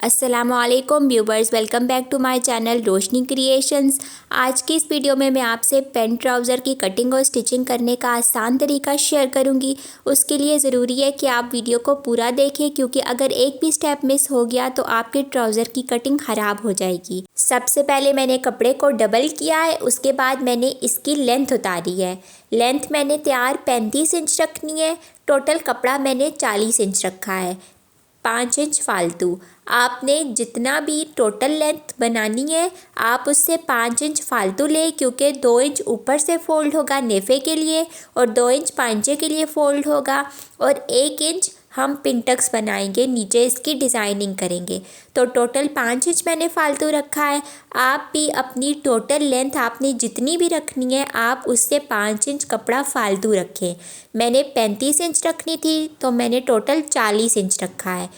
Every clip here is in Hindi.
अस्सलामुअलैकुम viewers, welcome back to my channel Roshni creations. आज की इस वीडियो में मैं आपसे पेंट ट्राउज़र की कटिंग और स्टिचिंग करने का आसान तरीका शेयर करूंगी। उसके लिए ज़रूरी है कि आप वीडियो को पूरा देखें, क्योंकि अगर एक भी स्टेप मिस हो गया तो आपके ट्राउज़र की कटिंग ख़राब हो जाएगी। सबसे पहले मैंने कपड़े को डबल किया है, उसके बाद मैंने इसकी लेंथ उतारी है। लेंथ मैंने तैयार 35 इंच रखनी है। टोटल कपड़ा मैंने 40 इंच रखा है, 5 इंच फालतू। आपने जितना भी टोटल लेंथ बनानी है आप उससे 5 इंच फालतू लें, क्योंकि 2 इंच ऊपर से फ़ोल्ड होगा नेफ़े के लिए और 2 इंच पांचे के लिए फ़ोल्ड होगा और 1 इंच हम पिंटक्स बनाएंगे, नीचे इसकी डिज़ाइनिंग करेंगे। तो टोटल 5 इंच मैंने फालतू रखा है। आप भी अपनी टोटल लेंथ आपने जितनी भी रखनी है आप उससे 5 इंच कपड़ा फालतू रखें। मैंने 35 इंच रखनी थी तो मैंने टोटल 40 इंच रखा है।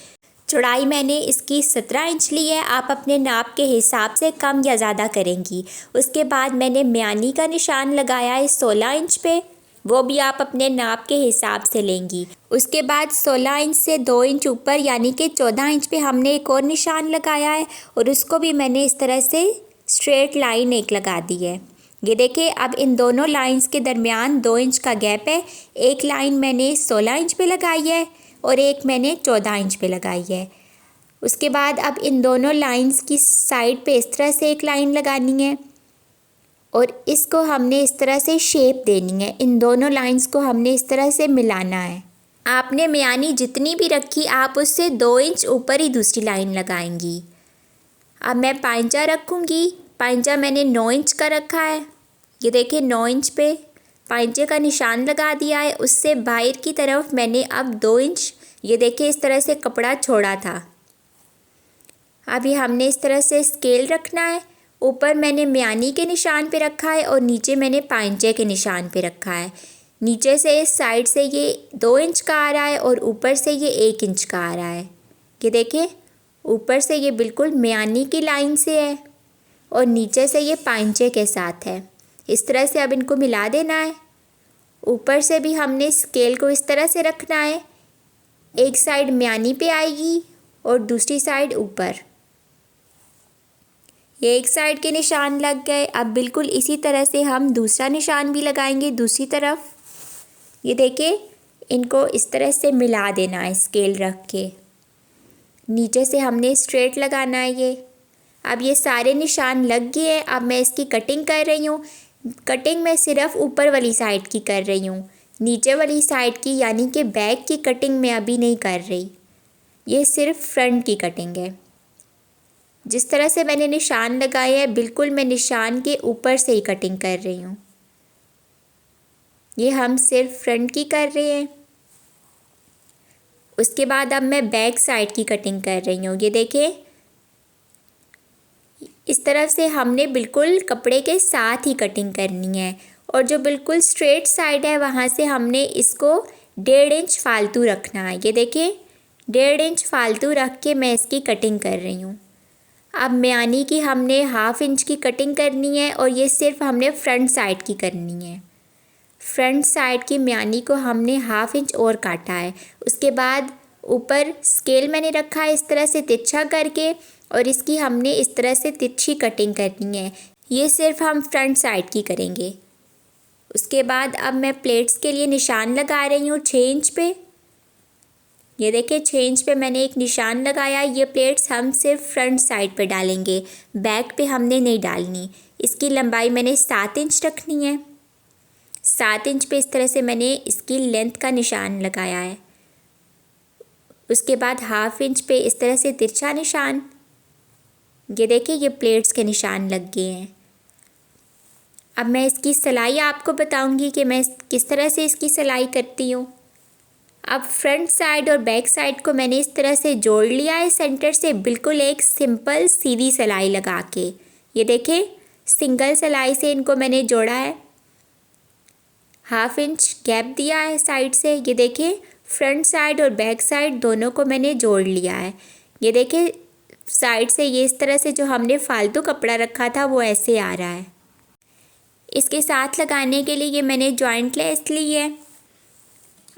चौड़ाई मैंने इसकी 17 इंच ली है। आप अपने नाप के हिसाब से कम या ज़्यादा करेंगी। उसके बाद मैंने म्यानी का निशान लगाया है 16 इंच पे, वो भी आप अपने नाप के हिसाब से लेंगी। उसके बाद 16 इंच से 2 इंच ऊपर यानी कि 14 इंच पे हमने एक और निशान लगाया है और उसको भी मैंने इस तरह से स्ट्रेट लाइन एक लगा दी है। ये देखिए, अब इन दोनों लाइंस के दरमियान 2 इंच का गैप है। एक लाइन मैंने 16 इंच पे लगाई है और एक मैंने 14 इंच पे लगाई है। उसके बाद अब इन दोनों लाइंस की साइड पे इस तरह से एक लाइन लगानी है और इसको हमने इस तरह से शेप देनी है। इन दोनों लाइंस को हमने इस तरह से मिलाना है। आपने म्यानी जितनी भी रखी आप उससे 2 इंच ऊपर ही दूसरी लाइन लगाएंगी। अब मैं पांचा रखूँगी। पांचा मैंने 9 इंच का रखा है। ये देखिए 9 इंच पे पांचे का निशान लगा दिया है। उससे बाहर की तरफ मैंने अब 2 इंच, ये देखिए इस तरह से कपड़ा छोड़ा था। अभी हमने इस तरह से स्केल रखना है। ऊपर मैंने म्यानी के निशान पे रखा है और नीचे मैंने पांचे के निशान पे रखा है। नीचे से इस साइड से ये 2 इंच का आ रहा है और ऊपर से ये 1 इंच का आ रहा है। ये देखिए, ऊपर से ये बिल्कुल म्यानी की लाइन से है और नीचे से ये पांचे के साथ है। इस तरह से अब इनको मिला देना है। ऊपर से भी हमने स्केल को इस तरह से रखना है, एक साइड म्यानी पे आएगी और दूसरी साइड ऊपर। ये एक साइड के निशान लग गए। अब बिल्कुल इसी तरह से हम दूसरा निशान भी लगाएंगे दूसरी तरफ। ये देखिए, इनको इस तरह से मिला देना है स्केल रख के। नीचे से हमने स्ट्रेट लगाना है ये। अब ये सारे निशान लग गए हैं। अब मैं इसकी कटिंग कर रही हूँ। कटिंग मैं सिर्फ ऊपर वाली साइड की कर रही हूँ, नीचे वाली साइड की यानी कि बैक की कटिंग मैं अभी नहीं कर रही। ये सिर्फ फ्रंट की कटिंग है। जिस तरह से मैंने निशान लगाए हैं बिल्कुल मैं निशान के ऊपर से ही कटिंग कर रही हूँ। ये हम सिर्फ फ्रंट की कर रहे हैं। उसके बाद अब मैं बैक साइड की कटिंग कर रही हूँ। ये देखिए, इस तरफ से हमने बिल्कुल कपड़े के साथ ही कटिंग करनी है और जो बिल्कुल स्ट्रेट साइड है वहाँ से हमने इसको 1.5 इंच फालतू रखना है। ये देखिए, 1.5 इंच फालतू रख के मैं इसकी कटिंग कर रही हूँ। अब म्यानी की हमने 1/2 इंच की कटिंग करनी है और ये सिर्फ हमने फ्रंट साइड की करनी है। फ्रंट साइड की म्यानी को हमने 1/2 इंच और काटा है। उसके बाद ऊपर स्केल मैंने रखा है इस तरह से तिरछा करके और इसकी हमने इस तरह से तिरछी कटिंग करनी है। ये सिर्फ हम फ्रंट साइड की करेंगे। उसके बाद अब मैं प्लेट्स के लिए निशान लगा रही हूँ 6 इंच पे। ये देखिए, 6 इंच पे मैंने एक निशान लगाया। ये प्लेट्स हम सिर्फ फ्रंट साइड पे डालेंगे, बैक पे हमने नहीं डालनी। इसकी लंबाई मैंने 7 इंच रखनी है। 7 इंच पे इस तरह से मैंने इसकी लेंथ का निशान लगाया है। उसके बाद 1/2 इंच पे इस तरह से तिरछा निशान। ये देखिए, ये प्लेट्स के निशान लग गए हैं। अब मैं इसकी सिलाई आपको बताऊंगी कि मैं किस तरह से इसकी सिलाई करती हूँ। अब फ्रंट साइड और बैक साइड को मैंने इस तरह से जोड़ लिया है सेंटर से, बिल्कुल एक सिंपल सीधी सिलाई लगा के। ये देखिए, सिंगल सिलाई से इनको मैंने जोड़ा है। 1/2 इंच गैप दिया है साइड से। ये देखिए, फ्रंट साइड और बैक साइड दोनों को मैंने जोड़ लिया है। ये देखिए, साइड से ये इस तरह से जो हमने फालतू कपड़ा रखा था वो ऐसे आ रहा है। इसके साथ लगाने के लिए ये मैंने जॉइंट लेस ली है।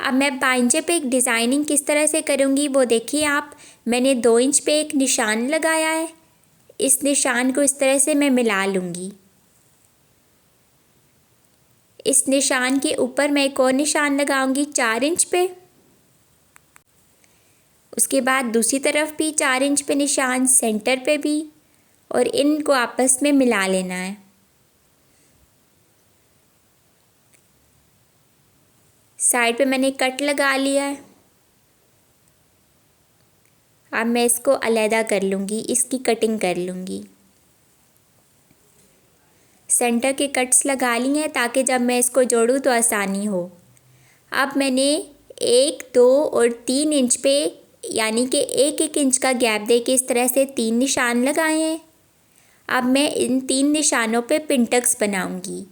अब मैं पांचे पे एक डिज़ाइनिंग किस तरह से करूँगी वो देखिए आप। मैंने 2 इंच पे एक निशान लगाया है। इस निशान को इस तरह से मैं मिला लूँगी। इस निशान के ऊपर मैं एक और निशान लगाऊंगी 4 इंच पे। उसके बाद दूसरी तरफ भी 4 इंच पे निशान, सेंटर पे भी, और इनको आपस में मिला लेना है। साइड पे मैंने कट लगा लिया है। अब मैं इसको अलहदा कर लूँगी, इसकी कटिंग कर लूँगी। सेंटर के कट्स लगा लिए हैं ताकि जब मैं इसको जोड़ूँ तो आसानी हो। अब मैंने 1, 2 और 3 इंच पे यानी कि 1-1 इंच का गैप दे के इस तरह से 3 निशान लगाए हैं। अब मैं इन 3 निशानों पे पिंटक्स बनाऊंगी।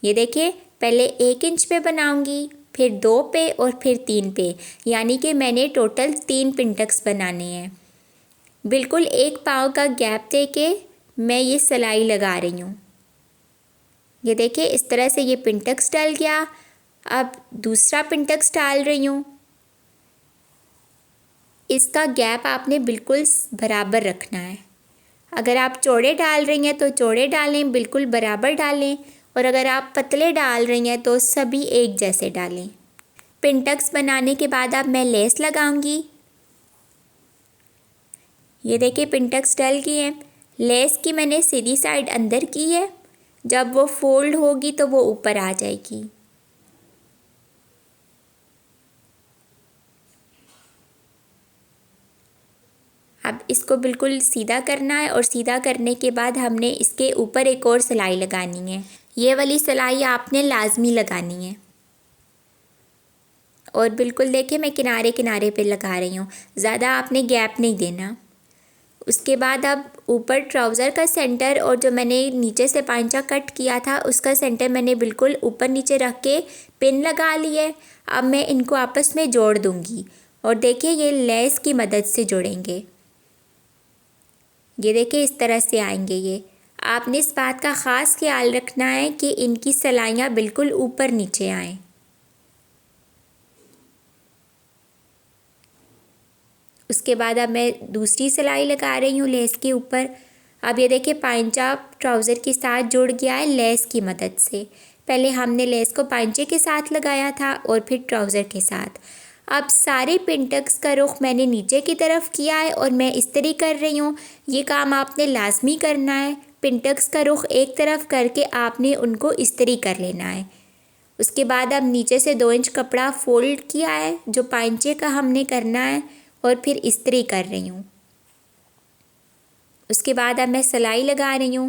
ये देखिए, पहले 1 इंच पे बनाऊंगी, फिर 2 पे और फिर 3 पे, यानी कि मैंने टोटल 3 पिंटक्स बनाने हैं। बिल्कुल 1 पाव का गैप दे के मैं ये सिलाई लगा रही हूँ। ये देखिए, इस तरह से ये पिंटक्स डल गया। अब दूसरा पिंटक्स डाल रही हूँ। इसका गैप आपने बिल्कुल बराबर रखना है। अगर आप चौड़े डाल रही हैं तो चौड़े डालें, बिल्कुल बराबर डालें, और अगर आप पतले डाल रही हैं तो सभी एक जैसे डालें। पिंटक्स बनाने के बाद अब मैं लेस लगाऊंगी। ये देखिए, पिंटक्स डल गई हैं। लेस की मैंने सीधी साइड अंदर की है। जब वो फोल्ड होगी तो वो ऊपर आ जाएगी। अब इसको बिल्कुल सीधा करना है, और सीधा करने के बाद हमने इसके ऊपर एक और सिलाई लगानी है। ये वाली सिलाई आपने लाजमी लगानी है। और बिल्कुल देखिए, मैं किनारे किनारे पे लगा रही हूँ, ज़्यादा आपने गैप नहीं देना। उसके बाद अब ऊपर ट्राउज़र का सेंटर और जो मैंने नीचे से पांचा कट किया था उसका सेंटर मैंने बिल्कुल ऊपर नीचे रख के पिन लगा ली है। अब मैं इनको आपस में जोड़ दूँगी, और देखिए ये लेस की मदद से जुड़ेंगे। ये देखिए, इस तरह से आएंगे ये। आपने इस बात का ख़ास ख्याल रखना है कि इनकी सिलाइयाँ बिल्कुल ऊपर नीचे आएँ। उसके बाद अब मैं दूसरी सिलाई लगा रही हूँ लेस के ऊपर। अब ये देखिए, पांचा ट्राउज़र के साथ जुड़ गया है लेस की मदद से। पहले हमने लेस को पांचे के साथ लगाया था और फिर ट्राउज़र के साथ। अब सारे पिंटक्स का रुख मैंने नीचे की तरफ किया है और मैं इस्त्री कर रही हूँ। ये काम आपने लाजमी करना है। पिंटक्स का रुख एक तरफ करके आपने उनको इस्त्री कर लेना है। उसके बाद अब नीचे से 2 इंच कपड़ा फोल्ड किया है जो पांचे का हमने करना है, और फिर इस्त्री कर रही हूँ। उसके बाद अब मैं सिलाई लगा रही हूँ।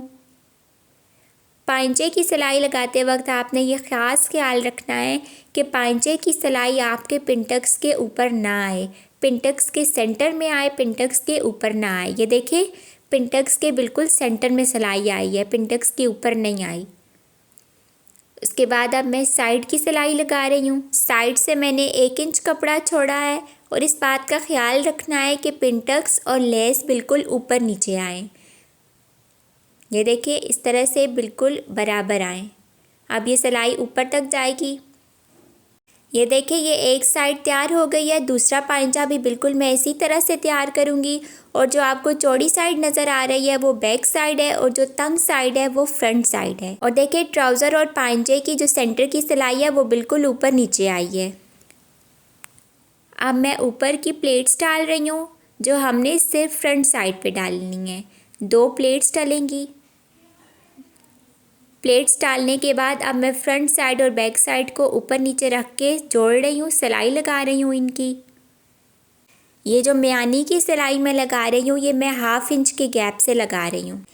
पांचे की सिलाई लगाते वक्त आपने ये ख़ास ख्याल रखना है कि पांचे की सिलाई आपके पिंटक्स के ऊपर ना आए, पिंटक्स के सेंटर में आए, पिंटक्स के ऊपर ना आए। ये देखिए, पिंटक्स के बिल्कुल सेंटर में सिलाई आई है, पिंटक्स के ऊपर नहीं आई। उसके बाद अब मैं साइड की सिलाई लगा रही हूँ। साइड से मैंने 1 इंच कपड़ा छोड़ा है, और इस बात का ख्याल रखना है कि पिंटक्स और लेस बिल्कुल ऊपर नीचे आएँ। ये देखिए, इस तरह से बिल्कुल बराबर आएँ। अब ये सिलाई ऊपर तक जाएगी। ये देखिए, ये एक साइड तैयार हो गई है। दूसरा पांचा भी बिल्कुल मैं इसी तरह से तैयार करूँगी, और जो आपको चौड़ी साइड नज़र आ रही है वो बैक साइड है, और जो तंग साइड है वो फ्रंट साइड है। और देखिए, ट्राउज़र और पांचे की जो सेंटर की सिलाई है वो बिल्कुल ऊपर नीचे आई है। अब मैं ऊपर की प्लेट्स डाल रही हूँ जो हमने सिर्फ फ्रंट साइड पे डालनी है। 2 प्लेट्स डलेंगी। प्लेट्स डालने के बाद अब मैं फ्रंट साइड और बैक साइड को ऊपर नीचे रख के जोड़ रही हूँ, सिलाई लगा रही हूँ इनकी। ये जो म्यानी की सिलाई मैं लगा रही हूँ ये मैं 1/2 इंच के गैप से लगा रही हूँ।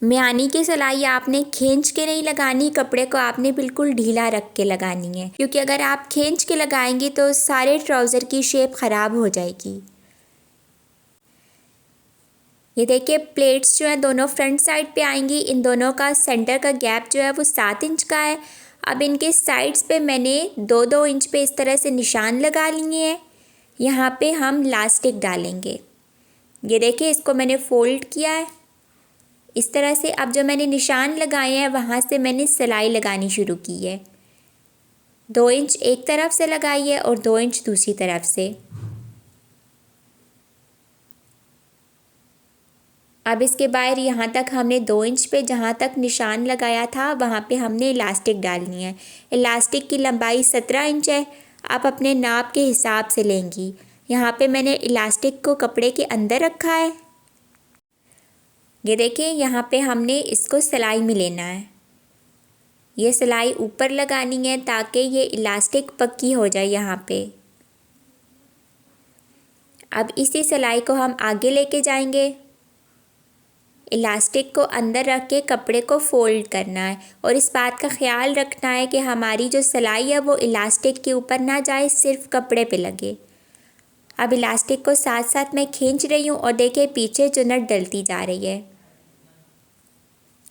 म्यानी की सिलाई आपने खींच के नहीं लगानी, कपड़े को आपने बिल्कुल ढीला रख के लगानी है, क्योंकि अगर आप खींच के लगाएंगी तो सारे ट्राउज़र की शेप ख़राब हो जाएगी। ये देखिए, प्लेट्स जो है दोनों फ्रंट साइड पे आएंगी। इन दोनों का सेंटर का गैप जो है वो 7 इंच का है। अब इनके साइड्स पे मैंने 2-2 इंच पे इस तरह से निशान लगा लिए हैं। यहाँ पे हम लास्टिक डालेंगे। ये देखिए, इसको मैंने फ़ोल्ड किया है इस तरह से। अब जो मैंने निशान लगाए हैं वहाँ से मैंने सिलाई लगानी शुरू की है। 2 इंच एक तरफ से लगाइए और 2 इंच दूसरी तरफ से। अब इसके बाद यहाँ तक हमने 2 इंच पे जहाँ तक निशान लगाया था वहाँ पे हमने इलास्टिक डालनी है। इलास्टिक की लंबाई 17 इंच है। आप अपने नाप के हिसाब से लेंगी। यहाँ पे मैंने इलास्टिक को कपड़े के अंदर रखा है। ये देखिए यहाँ पे हमने इसको सिलाई में लेना है। ये सिलाई ऊपर लगानी है ताकि ये इलास्टिक पक्की हो जाए यहाँ पे। अब इसी सिलाई को हम आगे लेके जाएंगे। इलास्टिक को अंदर रख के कपड़े को फोल्ड करना है और इस बात का ख्याल रखना है कि हमारी जो सिलाई है वो इलास्टिक के ऊपर ना जाए, सिर्फ कपड़े पे लगे। अब इलास्टिक को साथ साथ मैं खींच रही हूँ और देखिए पीछे चुन्नट डलती जा रही है।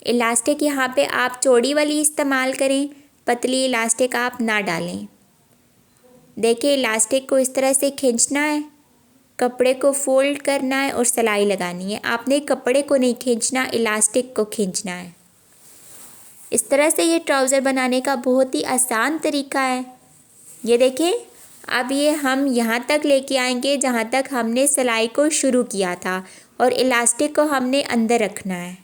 इलास्टिक यहाँ पे आप चौड़ी वाली इस्तेमाल करें, पतली इलास्टिक आप ना डालें। देखिए इलास्टिक को इस तरह से खींचना है, कपड़े को फोल्ड करना है और सिलाई लगानी है। आपने कपड़े को नहीं खींचना, इलास्टिक को खींचना है। इस तरह से ये ट्राउज़र बनाने का बहुत ही आसान तरीका है। ये देखें, अब ये हम यहाँ तक लेके आएंगे जहाँ तक हमने सिलाई को शुरू किया था और इलास्टिक को हमने अंदर रखना है।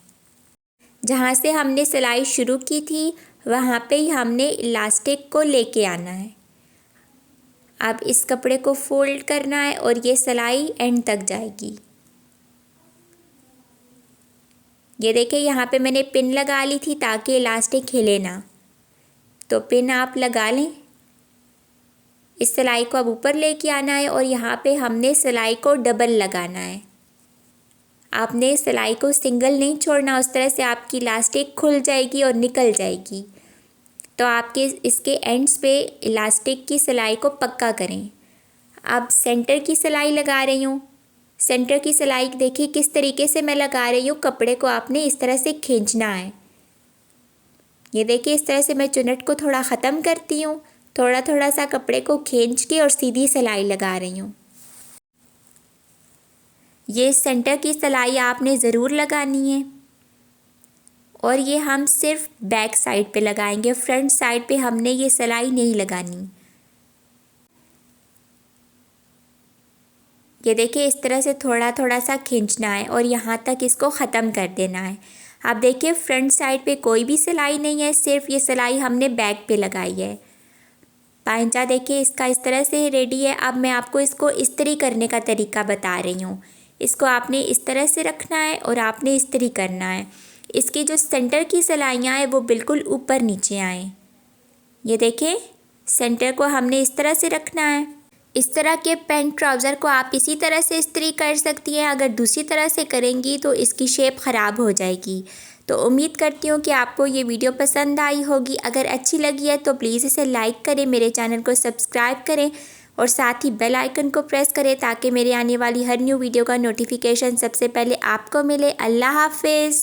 जहाँ से हमने सिलाई शुरू की थी वहाँ पे ही हमने इलास्टिक को लेके आना है। अब इस कपड़े को फोल्ड करना है और ये सिलाई एंड तक जाएगी। ये देखिए यहाँ पे मैंने पिन लगा ली थी ताकि इलास्टिक हिले ना, तो पिन आप लगा लें। इस सिलाई को अब ऊपर लेके आना है और यहाँ पे हमने सिलाई को डबल लगाना है। आपने सिलाई को सिंगल नहीं छोड़ना, उस तरह से आपकी इलास्टिक खुल जाएगी और निकल जाएगी। तो आपके इसके एंड्स पे इलास्टिक की सिलाई को पक्का करें। अब सेंटर की सिलाई लगा रही हूँ। सेंटर की सिलाई देखिए किस तरीके से मैं लगा रही हूँ। कपड़े को आपने इस तरह से खींचना है। ये देखिए इस तरह से मैं चुन्नट को थोड़ा ख़त्म करती हूँ, थोड़ा थोड़ा सा कपड़े को खींच के और सीधी सिलाई लगा रही हूँ। ये सेंटर की सिलाई आपने ज़रूर लगानी है और ये हम सिर्फ बैक साइड पे लगाएंगे, फ्रंट साइड पे हमने ये सिलाई नहीं लगानी। ये देखिए इस तरह से थोड़ा थोड़ा सा खींचना है और यहाँ तक इसको ख़त्म कर देना है। आप देखिए फ्रंट साइड पे कोई भी सिलाई नहीं है, सिर्फ ये सिलाई हमने बैक पे लगाई है। पायंचा देखिए इसका इस तरह से रेडी है। अब मैं आपको इसको इस्त्री करने का तरीका बता रही हूँ। इसको आपने इस तरह से रखना है और आपने इस्त्री करना है। इसकी जो सेंटर की सिलाइयाँ हैं वो बिल्कुल ऊपर नीचे आएँ। ये देखें सेंटर को हमने इस तरह से रखना है। इस तरह के पैंट ट्राउज़र को आप इसी तरह से इस्त्री कर सकती हैं। अगर दूसरी तरह से करेंगी तो इसकी शेप ख़राब हो जाएगी। तो उम्मीद करती हूँ कि आपको ये वीडियो पसंद आई होगी। अगर अच्छी लगी है तो प्लीज़ इसे लाइक करें, मेरे चैनल को सब्सक्राइब करें और साथ ही बेल आइकन को प्रेस करें ताकि मेरे आने वाली हर न्यू वीडियो का नोटिफिकेशन सबसे पहले आपको मिले। अल्लाह हाफिज़।